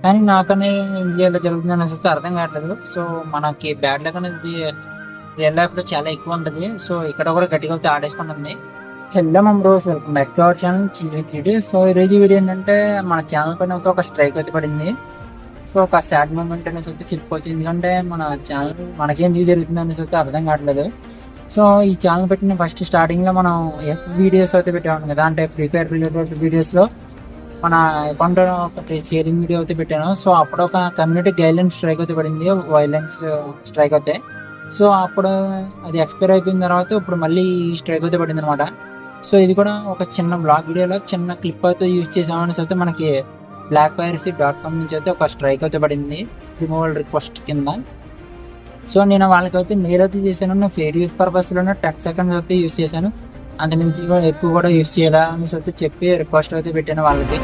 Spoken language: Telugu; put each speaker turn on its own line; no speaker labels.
కానీ నాకనే ఇండియాలో జరుగుతుంది అనేసి అయితే అర్థం కావట్లేదు. సో మనకి బ్యాడ్ లక్ అనేది రియల్ లైఫ్ లో చాలా ఎక్కువ ఉంటుంది. సో ఇక్కడ కూడా గట్టిగా అయితే ఆడేసుకుంటుంది. Hello mum bros, welcome back to our channel chilly 3D. So ఈరోజు వీడియో ఏంటంటే మన ఛానల్ పైన అయితే ఒక స్ట్రైక్ అయితే పడింది. సో ఒక సాడ్ మూమెంట్ అనేసి అయితే చెప్పుకోవచ్చు. ఎందుకంటే మన ఛానల్ మనకేం జరుగుతుంది అనేసి అయితే అర్థం కావట్లేదు. సో ఈ ఛానల్ పెట్టిన ఫస్ట్ స్టార్టింగ్ లో మనం ఎఫ్ వీడియోస్ అయితే పెట్టాము కదా, అంటే ఫ్రీ ఫైర్ రిలేటెడ్ వీడియోస్ లో మన అకౌంట్ ఒకటి షేరింగ్ వీడియో అయితే పెట్టాను. సో అప్పుడు ఒక కమ్యూనిటీ గైడ్లైన్స్ స్ట్రైక్ అయితే పడింది, వైలెన్స్ స్ట్రైక్ అయితే. సో అప్పుడు అది ఎక్స్పైర్ అయిపోయిన తర్వాత ఇప్పుడు మళ్ళీ స్ట్రైక్ అయితే పడింది అనమాట. సో ఇది కూడా ఒక చిన్న బ్లాగ్ వీడియోలో చిన్న క్లిప్ అయితే యూజ్ చేసామనేసి అయితే మనకి blackpiracy.com నుంచి అయితే ఒక స్ట్రైక్ అయితే పడింది, రిమూవల్ రిక్వెస్ట్ కింద. సో నేను వాళ్ళకైతే మెయిల్ అయితే చేశాను, ఫేర్ యూస్ పర్పస్లోనే 10 seconds అయితే యూజ్ చేశాను, అంత మించి ఎక్కువ కూడా యూజ్ చేయాలా అనేసి అయితే చెప్పి రిక్వెస్ట్ అయితే పెట్టాను వాళ్ళకి.